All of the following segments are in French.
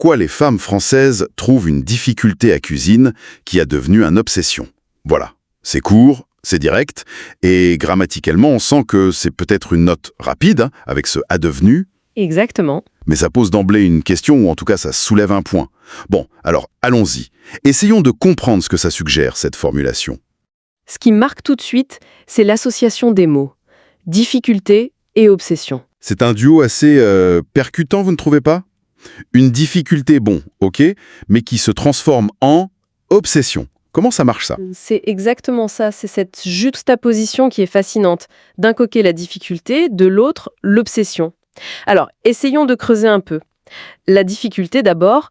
pourquoi les femmes françaises trouvent une difficulté à cuisine qui a devenu une obsession. Voilà, c'est court, c'est direct, et grammaticalement, on sent que c'est peut-être une note rapide, hein, avec ce « a devenu », Exactement. mais ça pose d'emblée une question, ou en tout cas ça soulève un point. Bon, alors allons-y. Essayons de comprendre ce que ça suggère, cette formulation. Ce qui marque tout de suite, c'est l'association des mots. Difficulté et obsession. C'est un duo assez percutant, vous ne trouvez pas? Une difficulté, bon, ok, mais qui se transforme en obsession. Comment ça marche ça? C'est exactement ça, c'est cette juxtaposition qui est fascinante. D'un côté la difficulté, de l'autre l'obsession. Alors, essayons de creuser un peu. La difficulté d'abord,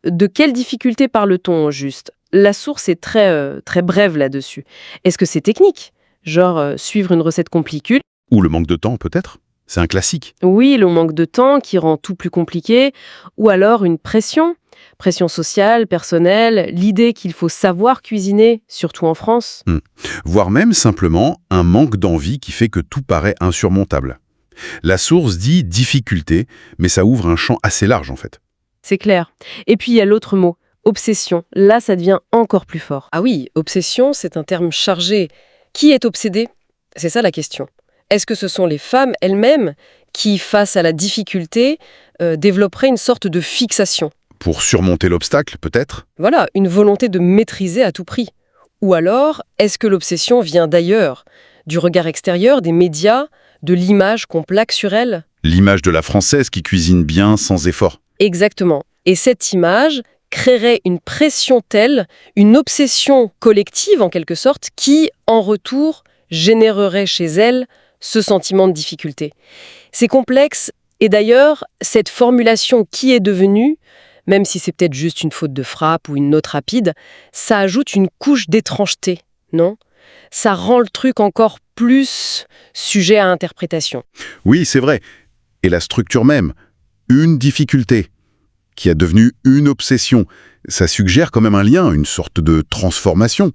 de quelle difficulté parle-t-on au juste? La source est très brève là-dessus. Est-ce que c'est technique? Genre suivre une recette compliquée? Ou le manque de temps, peut-être? C'est un classique. Oui, le manque de temps qui rend tout plus compliqué. Ou alors une pression? Pression sociale, personnelle, l'idée qu'il faut savoir cuisiner, surtout en France. Voire même simplement un manque d'envie qui fait que tout paraît insurmontable. La source dit difficulté, mais ça ouvre un champ assez large en fait. C'est clair. Et puis il y a l'autre mot, obsession. Là, ça devient encore plus fort. Ah oui, obsession, c'est un terme chargé. Qui est obsédé? C'est ça la question. Est-ce que ce sont les femmes elles-mêmes qui, face à la difficulté, développeraient une sorte de fixation? Pour surmonter l'obstacle, peut-être? Voilà, une volonté de maîtriser à tout prix. Ou alors, est-ce que l'obsession vient d'ailleurs? Du regard extérieur, des médias, de l'image qu'on plaque sur elle? L'image de la Française qui cuisine bien sans effort. Exactement. Et cette image créerait une pression telle, une obsession collective en quelque sorte, qui, en retour, générerait chez elle ce sentiment de difficulté. C'est complexe, et d'ailleurs, cette formulation « qui est devenu », même si c'est peut-être juste une faute de frappe ou une note rapide, ça ajoute une couche d'étrangeté, non? Ça rend le truc encore plus sujet à interprétation. Oui, c'est vrai. Et la structure même, une difficulté, qui a devenu une obsession, ça suggère quand même un lien, une sorte de transformation.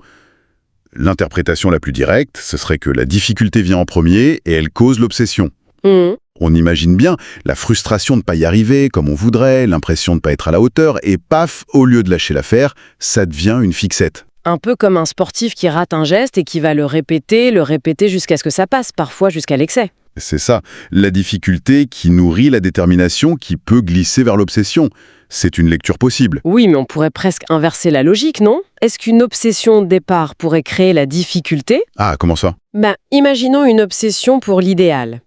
L'interprétation la plus directe, ce serait que la difficulté vient en premier et elle cause l'obsession. On imagine bien la frustration de ne pas y arriver comme on voudrait, l'impression de ne pas être à la hauteur, et paf, au lieu de lâcher l'affaire, ça devient une fixette. Un peu comme un sportif qui rate un geste et qui va le répéter jusqu'à ce que ça passe, parfois jusqu'à l'excès. C'est ça, la difficulté qui nourrit la détermination qui peut glisser vers l'obsession. C'est une lecture possible. Oui, mais on pourrait presque inverser la logique, non? Est-ce qu'une obsession de départ pourrait créer la difficulté? Ah, comment ça? Imaginons une obsession pour l'idéal.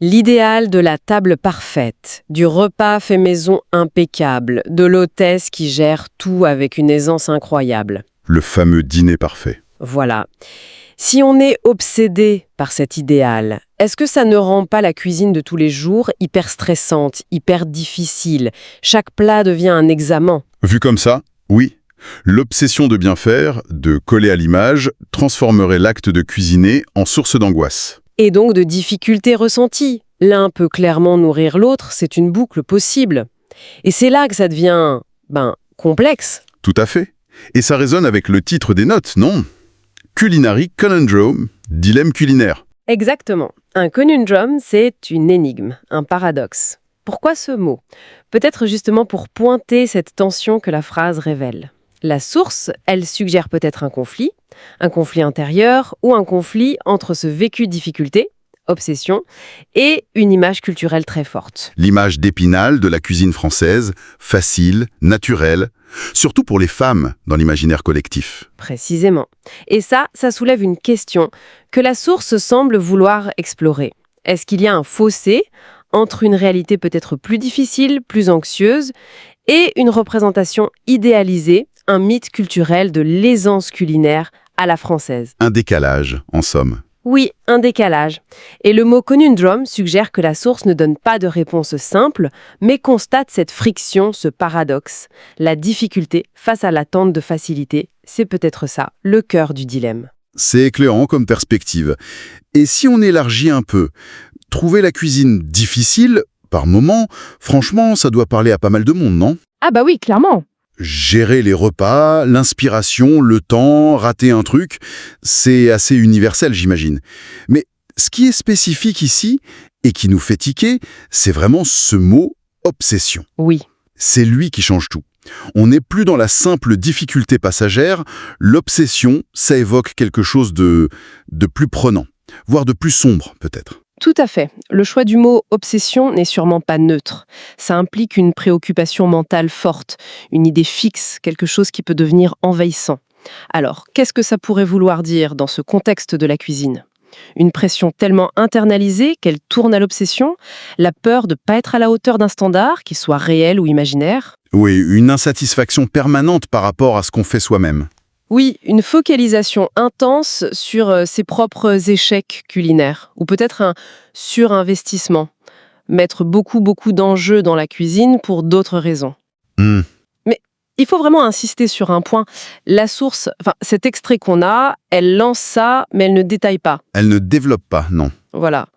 L'idéal de la table parfaite, du repas fait maison impeccable, de l'hôtesse qui gère tout avec une aisance incroyable. Le fameux dîner parfait. Voilà. Si on est obsédé par cet idéal, est-ce que ça ne rend pas la cuisine de tous les jours hyper stressante, hyper difficile? Chaque plat devient un examen. Vu comme ça, oui. L'obsession de bien faire, de coller à l'image, transformerait l'acte de cuisiner en source d'angoisse. Et donc de difficultés ressenties. L'un peut clairement nourrir l'autre, c'est une boucle possible. Et c'est là que ça devient, complexe. Tout à fait. Et ça résonne avec le titre des notes, non? Culinary Conundrum, dilemme culinaire. Exactement. Un conundrum, c'est une énigme, un paradoxe. Pourquoi ce mot? Peut-être justement pour pointer cette tension que la phrase révèle. La source, elle suggère peut-être un conflit intérieur ou un conflit entre ce vécu difficulté, obsession, et une image culturelle très forte. L'image d'Épinal de la cuisine française, facile, naturelle, surtout pour les femmes dans l'imaginaire collectif. Précisément. Et ça soulève une question que la source semble vouloir explorer. Est-ce qu'il y a un fossé entre une réalité peut-être plus difficile, plus anxieuse, et une représentation idéalisée, un mythe culturel de l'aisance culinaire à la française? Un décalage, en somme. Oui, un décalage. Et le mot conundrum suggère que la source ne donne pas de réponse simple, mais constate cette friction, ce paradoxe. La difficulté face à l'attente de facilité, c'est peut-être ça, le cœur du dilemme. C'est éclairant comme perspective. Et si on élargit un peu, trouver la cuisine difficile, par moment, franchement, ça doit parler à pas mal de monde, non? Ah bah oui, clairement. Gérer les repas, l'inspiration, le temps, rater un truc, c'est assez universel, j'imagine. Mais ce qui est spécifique ici, et qui nous fait tiquer, c'est vraiment ce mot « obsession ». Oui. c'est lui qui change tout. On n'est plus dans la simple difficulté passagère, l'obsession, ça évoque quelque chose de plus prenant, voire de plus sombre peut-être. Tout à fait. Le choix du mot obsession n'est sûrement pas neutre. Ça implique une préoccupation mentale forte, une idée fixe, quelque chose qui peut devenir envahissant. Alors, qu'est-ce que ça pourrait vouloir dire dans ce contexte de la cuisine ? Une pression tellement internalisée qu'elle tourne à l'obsession, la peur de ne pas être à la hauteur d'un standard, qu'il soit réel ou imaginaire. Oui, une insatisfaction permanente par rapport à ce qu'on fait soi-même. Oui, une focalisation intense sur ses propres échecs culinaires, ou peut-être un surinvestissement. Mettre beaucoup d'enjeux dans la cuisine pour d'autres raisons. Hmm. Mais il faut vraiment insister sur un point. La source, cet extrait qu'on a, elle lance ça, mais elle ne détaille pas. Elle ne développe pas, non. Voilà.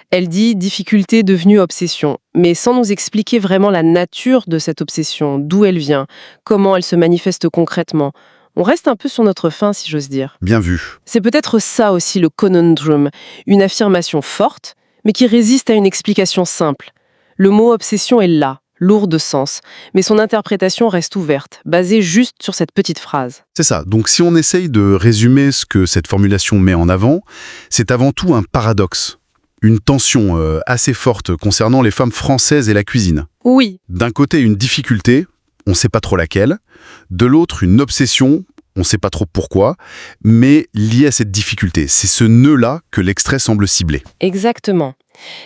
Elle dit difficulté devenue obsession, mais sans nous expliquer vraiment la nature de cette obsession, d'où elle vient, comment elle se manifeste concrètement. On reste un peu sur notre faim, si j'ose dire. Bien vu. C'est peut-être ça aussi le conundrum, une affirmation forte, mais qui résiste à une explication simple. Le mot obsession est là, lourd de sens, mais son interprétation reste ouverte, basée juste sur cette petite phrase. C'est ça. Donc si on essaye de résumer ce que cette formulation met en avant, c'est avant tout un paradoxe. Une tension assez forte concernant les femmes françaises et la cuisine. Oui, D'un côté, une difficulté, on ne sait pas trop laquelle. De l'autre, une obsession, on ne sait pas trop pourquoi, mais liée à cette difficulté. C'est ce nœud-là que l'extrait semble cibler. exactement.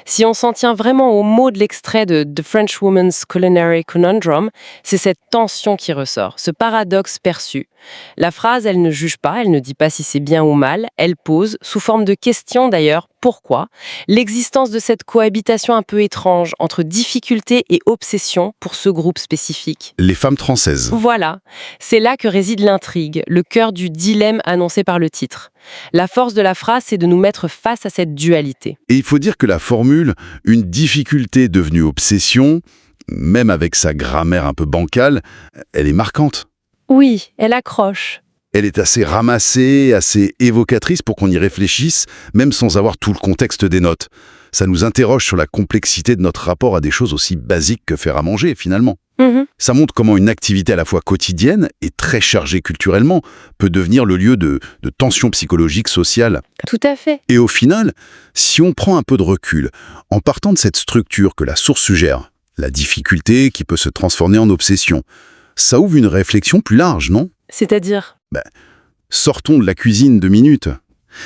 Si on s'en tient vraiment au mot de l'extrait de The French Woman's Culinary Conundrum, c'est cette tension qui ressort, ce paradoxe perçu. La phrase, elle ne juge pas, elle ne dit pas si c'est bien ou mal, elle pose, sous forme de question d'ailleurs, pourquoi, l'existence de cette cohabitation un peu étrange entre difficulté et obsession pour ce groupe spécifique. Les femmes françaises. Voilà, c'est là que réside l'intrigue, le cœur du dilemme annoncé par le titre. La force de la phrase, c'est de nous mettre face à cette dualité. Et il faut dire que la formule « une difficulté devenue obsession », même avec sa grammaire un peu bancale, elle est marquante. Oui, elle accroche. Elle est assez ramassée, assez évocatrice pour qu'on y réfléchisse, même sans avoir tout le contexte des notes. Ça nous interroge sur la complexité de notre rapport à des choses aussi basiques que faire à manger, finalement. Ça montre comment une activité à la fois quotidienne et très chargée culturellement peut devenir le lieu de tensions psychologiques, sociales. Tout à fait. Et au final, si on prend un peu de recul, en partant de cette structure que la source suggère, la difficulté qui peut se transformer en obsession, ça ouvre une réflexion plus large, non ? C'est-à-dire ? Sortons de la cuisine 2 minutes.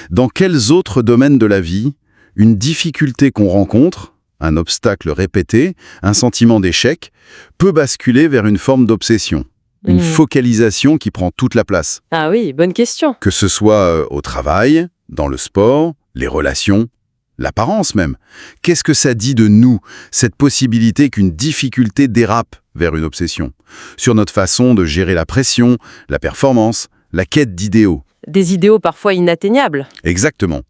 Dans quels autres domaines de la vie, une difficulté qu'on rencontre, un obstacle répété, un sentiment d'échec, peut basculer vers une forme d'obsession, une focalisation qui prend toute la place. Ah oui, bonne question. Que ce soit au travail, dans le sport, les relations, l'apparence même. Qu'est-ce que ça dit de nous, cette possibilité qu'une difficulté dérape vers une obsession, sur notre façon de gérer la pression, la performance, la quête d'idéaux? Des idéaux parfois inatteignables. Exactement.